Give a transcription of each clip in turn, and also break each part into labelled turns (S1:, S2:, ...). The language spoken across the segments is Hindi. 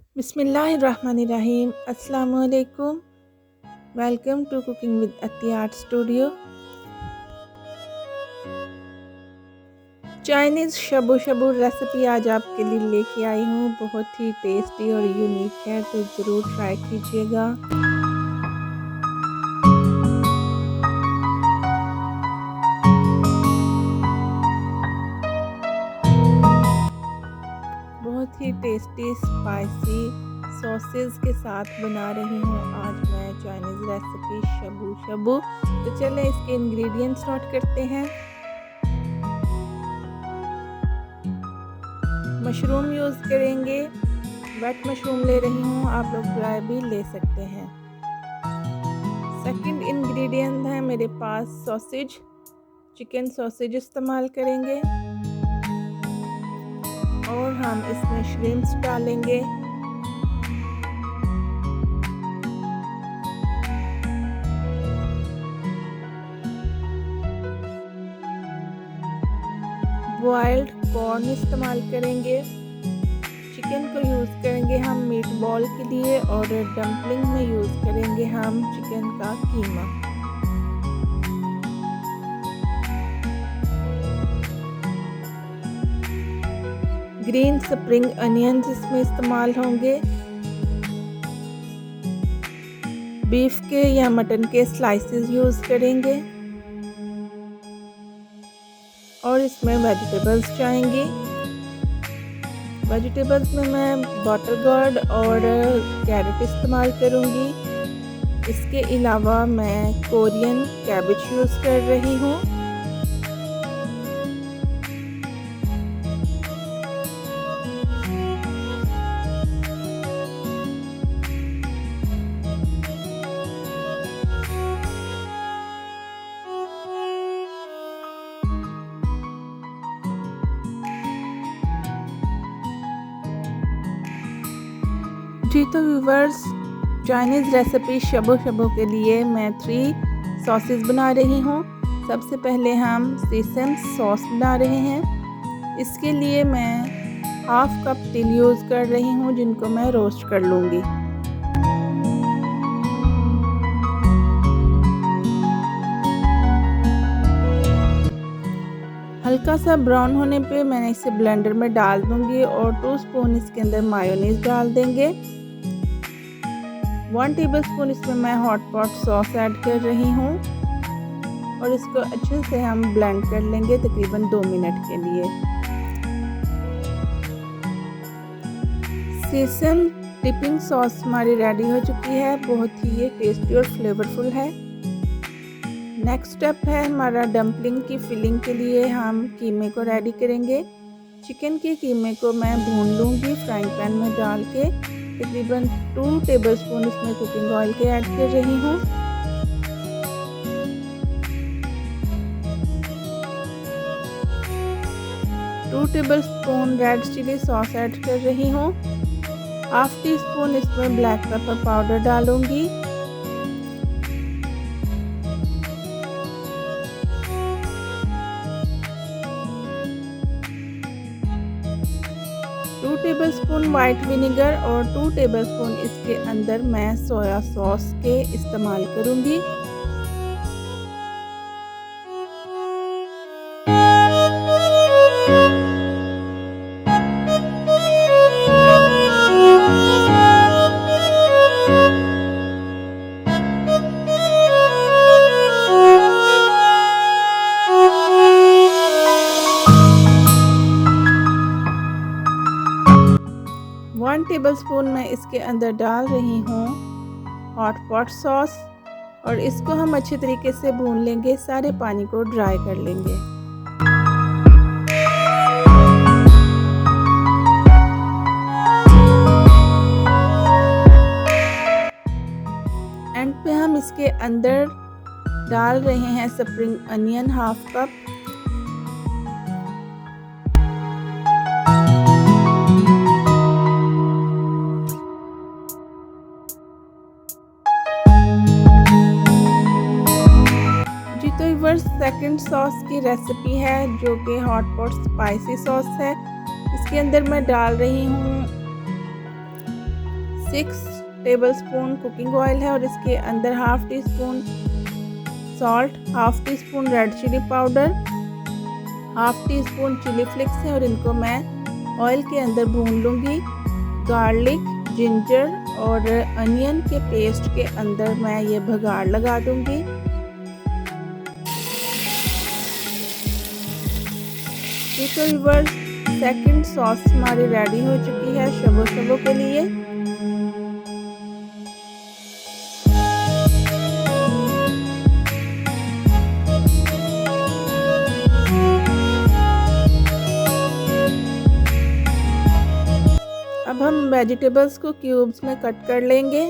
S1: बिस्मिल्लाहिर्रहमानिर्रहीम। अस्सलामुअलैकुम। Welcome to cooking with Atti art studio. Chinese shabu shabu recipe आज आपके लिए लेके आई हूँ। बहुत ही टेस्टी और यूनिक है, तो ज़रूर ट्राई कीजिएगा। बहुत ही टेस्टी स्पाइसी सॉसेस के साथ बना रही हूँ आज मैं चाइनीज़ रेसिपी शबू शबू। तो चलें इसके इंग्रेडिएंट्स नोट करते हैं। मशरूम यूज़ करेंगे, वेट मशरूम ले रही हूँ, आप लोग ड्राई भी ले सकते हैं। सेकंड इंग्रेडिएंट है मेरे पास सॉसेज, चिकन सॉसेज इस्तेमाल करेंगे और हम इसमें श्रिम्प्स डालेंगे। बॉइल्ड कॉर्न इस्तेमाल करेंगे। चिकन को यूज़ करेंगे हम मीट बॉल के लिए और डम्पलिंग में यूज़ करेंगे हम चिकन का कीमा। ग्रीन स्प्रिंग अनियंस इसमें इस्तेमाल होंगे। बीफ के या मटन के स्लाइसेस यूज़ करेंगे और इसमें वेजिटेबल्स जाएंगी। वेजिटेबल्स में मैं बटर गोर्ड और कैरेट इस्तेमाल करूंगी। इसके अलावा मैं कोरियन कैबेज यूज़ कर रही हूँ। जी तो viewers, Chinese recipe Shibu Shibu के लिए मैं 3 सॉसेस बना रही हूँ। सबसे पहले हम सेसम सॉस बना रहे हैं। इसके लिए मैं हाफ कप तिल यूज़ कर रही हूँ, जिनको मैं रोस्ट कर लूँगी। हल्का सा ब्राउन होने पे मैंने इसे ब्लेंडर में डाल दूँगी और 2 स्पून इसके अंदर मायोनीज़ डाल देंगे। 1 टेबलस्पून इसमें मैं हॉट पॉट सॉस ऐड कर रही हूँ और इसको अच्छे से हम ब्लेंड कर लेंगे तकरीबन 2 मिनट के लिए। सेसम डिपिंग सॉस हमारी रेडी हो चुकी है। बहुत ही ये टेस्टी और फ्लेवरफुल है। नेक्स्ट स्टेप है हमारा डम्पलिंग की फिलिंग के लिए हम कीमे को रेडी करेंगे। चिकन के कीमे को मैं भून लूँगी फ्राइंग पैन में डाल के। तकरीबन 2 टेबलस्पून इसमें कुकिंग ऑयल के ऐड कर रही हूँ। Two tablespoon red chilli sauce add कर रही हूँ। हाफ टी स्पून इसमें ब्लैक पेपर पाउडर डालूंगी। टू टेबलस्पून वाइट विनेगर और 2 टेबलस्पून इसके अंदर मैं सोया सॉस के इस्तेमाल करूंगी। वन टेबलस्पून मैं इसके अंदर डाल रही हूँ हॉट पॉट सॉस और इसको हम अच्छे तरीके से भून लेंगे, सारे पानी को ड्राई कर लेंगे। एंड पे हम इसके अंदर डाल रहे हैं spring onion half cup. Second sauce की रेसिपी है जो कि हॉट पॉट स्पाइसी सॉस है। इसके अंदर मैं डाल रही हूँ 6 टेबलस्पून कुकिंग ऑयल है और इसके अंदर half teaspoon salt, half teaspoon red chilli powder, half teaspoon chilli flakes है और इनको मैं ऑयल के अंदर भून लूँगी। गार्लिक, जिंजर और अनियन के पेस्ट के अंदर मैं ये भगाड़ लगा दूँगी। तो व्यूअर्स, सेकंड सॉस हमारी रेडी हो चुकी है शबो शबो के लिए। अब हम वेजिटेबल्स को क्यूब्स में कट कर लेंगे।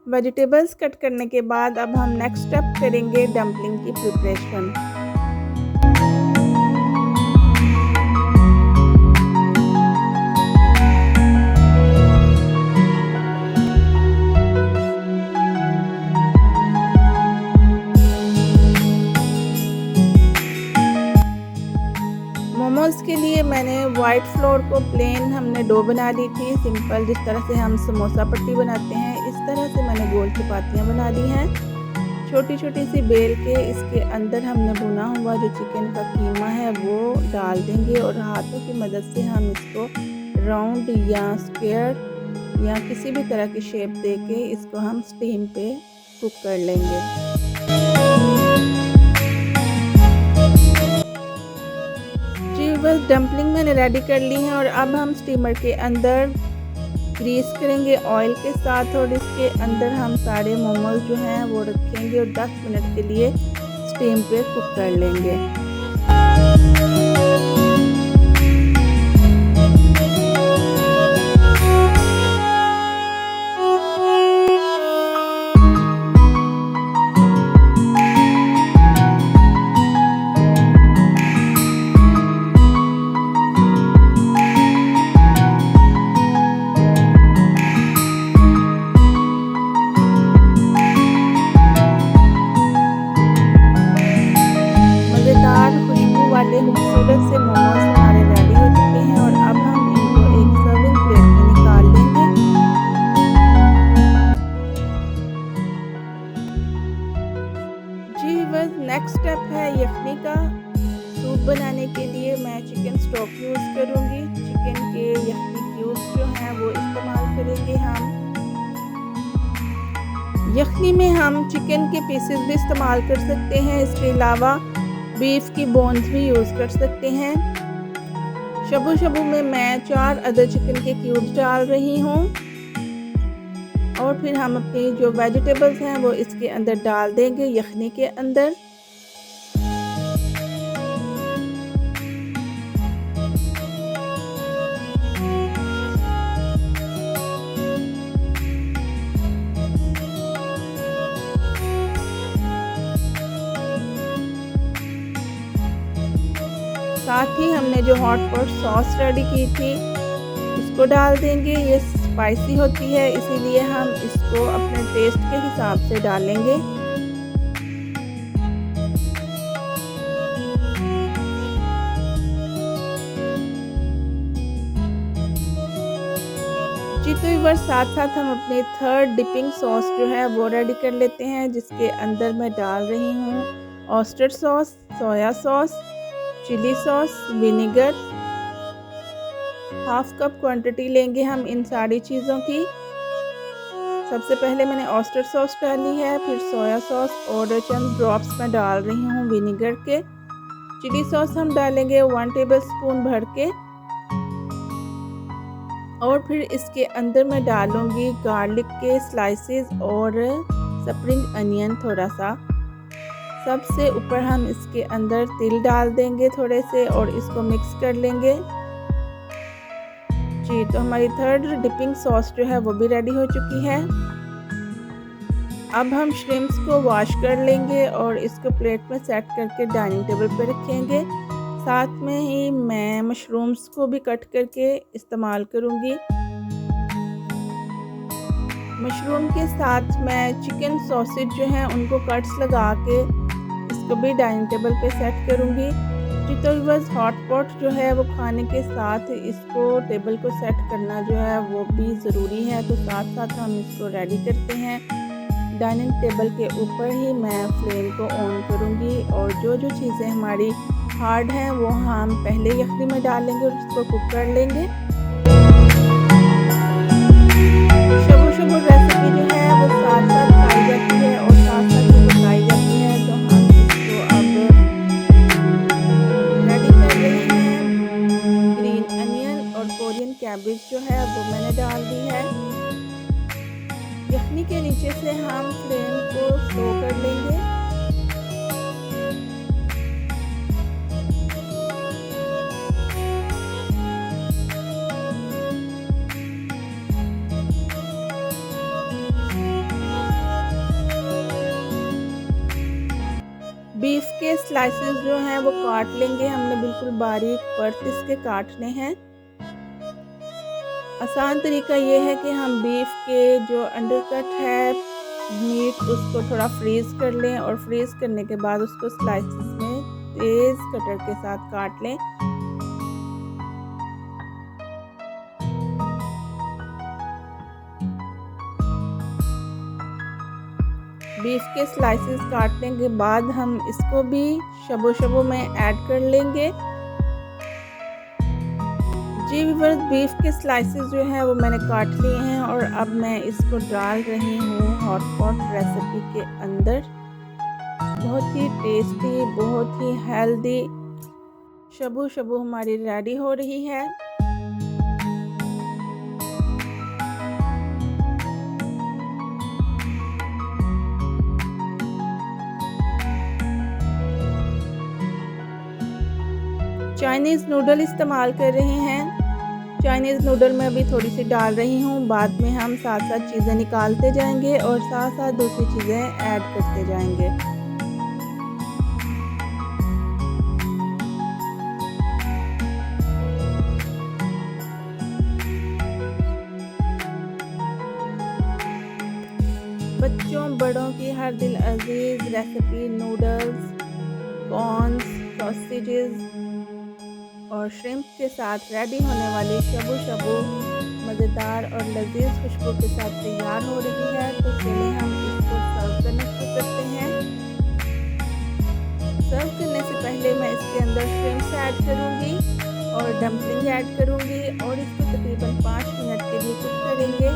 S1: वेजिटेबल्स कट करने के बाद अब हम नेक्स्ट स्टेप करेंगे डम्पलिंग की प्रिपरेशन। मोमोज के लिए मैंने वाइट फ्लोर को प्लेन हमने डो बना ली थी, सिंपल जिस तरह से हम समोसा पट्टी बनाते हैं इस तरह से मैंने गोल चपातियाँ बना ली हैं। छोटी छोटी सी बेल के इसके अंदर हमने भुना हुआ जो चिकन का कीमा है वो डाल देंगे और हाथों की मदद से हम इसको राउंड या स्क्वायर या किसी भी तरह की शेप देके इसको हम स्टीम पे कुक कर लेंगे। बस डम्पलिंग मैंने रेडी कर ली है और अब हम स्टीमर के अंदर ग्रीस करेंगे ऑयल के साथ और इसके अंदर हम सारे मोमोज जो हैं वो रखेंगे और 10 मिनट के लिए स्टीम पे कुक कर लेंगे। खूबसूरत से मोमोज हमारे रेडी हो चुके हैं और अब हम इनको एक सर्विंग प्लेट में निकाल लेंगे। जी बस नेक्स्ट स्टेप है यखनी का सूप बनाने के लिए मैं चिकन स्टॉक यूज़ करूँगी। चिकन के यखनी क्यूब्स जो हैं वो इस्तेमाल करेंगे हम। यखनी में हम चिकन के पीसेस भी इस्तेमाल कर सकते हैं, इसके अलावा बीफ की बोन्स भी यूज़ कर सकते हैं। शबू शबू में मैं 4 अदर चिकन के क्यूब्स डाल रही हूँ और फिर हम अपनी जो वेजिटेबल्स हैं वो इसके अंदर डाल देंगे यखनी के अंदर। साथ ही हमने जो हॉट पॉट सॉस रेडी की थी इसको डाल देंगे। ये स्पाइसी होती है इसीलिए हम इसको अपने टेस्ट के हिसाब से डालेंगे। जी तो इस साथ साथ हम अपने थर्ड डिपिंग सॉस जो है वो रेडी कर लेते हैं, जिसके अंदर मैं डाल रही हूँ oyster sauce, soya sauce, chilli sauce, vinegar. Half cup quantity लेंगे हम इन सारी चीज़ों की। सबसे पहले मैंने ऑयस्टर सॉस डाली है, फिर सोया सॉस और चंद ड्रॉप्स मैं डाल रही हूँ विनेगर के। चिली सॉस हम डालेंगे 1 टेबलस्पून भर के। और फिर इसके अंदर मैं डालूँगी गार्लिक के स्लाइसेस और स्प्रिंग अनियन थोड़ा सा। सबसे ऊपर हम इसके अंदर तिल डाल देंगे थोड़े से और इसको मिक्स कर लेंगे। जी, तो हमारी थर्ड डिपिंग सॉस जो है वो भी रेडी हो चुकी है। अब हम श्रिम्प्स को वॉश कर लेंगे और इसको प्लेट में सेट करके डाइनिंग टेबल पर रखेंगे। साथ में ही मैं मशरूम्स को भी कट करके इस्तेमाल करूँगी। मशरूम के साथ मैं चिकन सॉसेज जो हैं उनको कट्स लगा के इसको भी डाइनिंग टेबल पे सेट करूँगी। जी, तो बस हॉट पॉट जो है वो खाने के साथ इसको टेबल को सेट करना जो है वो भी ज़रूरी है, तो साथ साथ हम इसको रेडी करते हैं। डाइनिंग टेबल के ऊपर ही मैं फ्लेम को ऑन करूँगी और जो जो चीज़ें हमारी हार्ड हैं वो हम पहले यखनी में डालेंगे और इसको कुक कर लेंगे। शबू रेसिपी जो है वो साथ साथ खाई जाती है और साथ साथ ही पकाई जाती है, तो हम इसको अब रेडी कर रहे हैं। ग्रीन अनियन और कोरियन कैबेज जो है वो मैंने डाल दी है। यखनी के नीचे से हम फ्लेम को स्लो कर लेंगे। बीफ के स्लाइसेस जो हैं वो काट लेंगे हमने, बिल्कुल बारीक पर्थ इसके काटने हैं। आसान तरीका ये है कि हम बीफ के जो अंडरकट है मीट उसको थोड़ा फ्रीज़ कर लें और फ्रीज़ करने के बाद उसको स्लाइसेस में तेज़ कटर के साथ काट लें। बीफ के स्लाइसेस काटने के बाद हम इसको भी शबो में ऐड कर लेंगे। जी व्यूअर्स, बीफ के स्लाइसेस जो है वो मैंने काट लिए हैं और अब मैं इसको डाल रही हूँ हॉट पॉट रेसिपी के अंदर। बहुत ही टेस्टी, बहुत ही हेल्दी शबू हमारी रेडी हो रही है। चाइनीज़ नूडल इस्तेमाल कर रहे हैं। चाइनीज़ नूडल में अभी थोड़ी सी डाल रही हूँ, बाद में हम साथ साथ चीज़ें निकालते जाएंगे और साथ साथ दूसरी चीज़ें ऐड करते जाएंगे। बच्चों बड़ों की हर दिल अजीज रेसिपी नूडल्स, कॉर्न्स, सॉसेजेस और श्रिम्प के साथ रेडी होने वाली शबू मज़ेदार और लजीज खुशबू के साथ तैयार हो रही है। तो चलिए हम इसको सर्व करना शुरू करते हैं। सर्व करने से पहले मैं इसके अंदर श्रिम्प्स ऐड करूँगी और डम्पलिंग ऐड करूँगी और इसको तकरीबन 5 मिनट के लिए कुक करेंगे।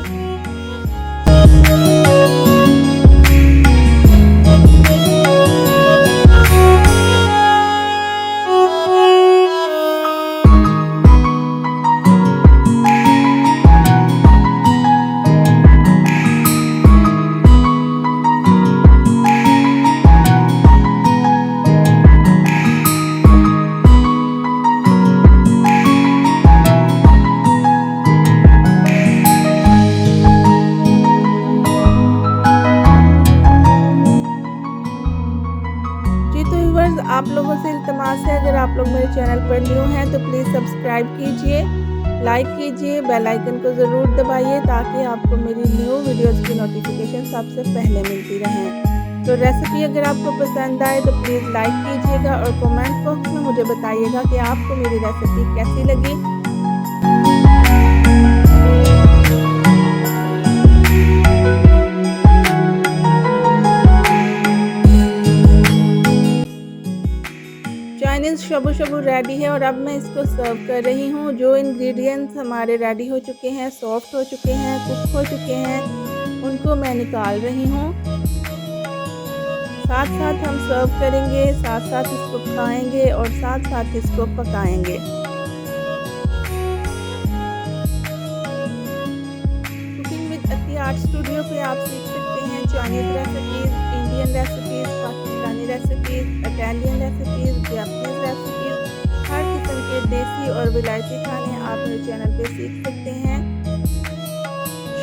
S1: आप लोगों से इल्तमास है, अगर आप लोग मेरे चैनल पर न्यू हैं तो प्लीज़ सब्सक्राइब कीजिए, लाइक कीजिए, बेल आइकन को ज़रूर दबाइए ताकि आपको मेरी न्यू वीडियोस की नोटिफिकेशन सबसे पहले मिलती रहें। तो रेसिपी अगर आपको पसंद आए तो प्लीज़ लाइक कीजिएगा और कमेंट बॉक्स में मुझे बताइएगा कि आपको मेरी रेसिपी कैसी लगी। चाइनीज़ शबू रेडी है और अब मैं इसको सर्व कर रही हूँ। जो इंग्रेडिएंट्स हमारे रेडी हो चुके हैं, सॉफ्ट हो चुके हैं, कुक हो चुके हैं, उनको मैं निकाल रही हूँ। साथ साथ हम सर्व करेंगे, साथ साथ इसको खाएंगे और साथ साथ इसको पकाएंगे। वीडियो पे आप सीख सकते हैं Chinese recipes, Indian recipes, Pakistani recipes, Italian recipes, Japanese recipes, हर किस्म के देसी और विलायती खाने आप मेरे चैनल पे सीख सकते हैं।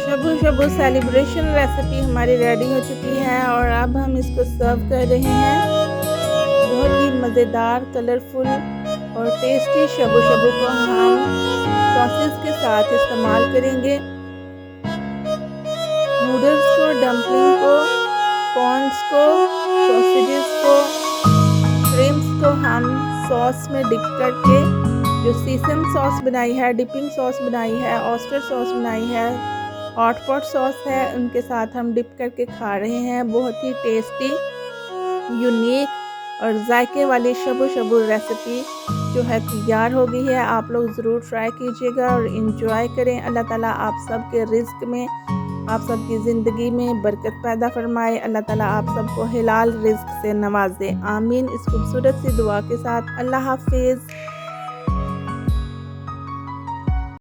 S1: शबु शबु सेलिब्रेशन रेसिपी हमारी रेडी हो चुकी है और अब हम इसको सर्व कर रहे हैं। बहुत ही मज़ेदार, कलरफुल और टेस्टी शबु शबु को हम सॉसेस के साथ इस्तेमाल करेंगे। नूडल्स को, डम्पलिंग को, कॉर्न्स को, सॉसेजेस को, क्रीम्स को हम सॉस में डिप करके जो सीजन सॉस बनाई है, डिपिंग सॉस बनाई है, ऑयस्टर सॉस बनाई है, हॉट पॉट सॉस है, उनके साथ हम डिप करके खा रहे हैं। बहुत ही टेस्टी, यूनिक और जायके वाली शबु शबु रेसिपी जो है तैयार हो गई है। आप लोग ज़रूर ट्राई कीजिएगा और इन्जॉय करें। अल्लाह ताला आप सबके रिज़्क में, आप सबकी ज़िंदगी में बरकत पैदा फरमाए। अल्लाह ताला आप सबको हिलाल रिज़्क से नवाज़े। आमीन। इस खूबसूरत सी दुआ के साथ अल्लाह हाफिज़।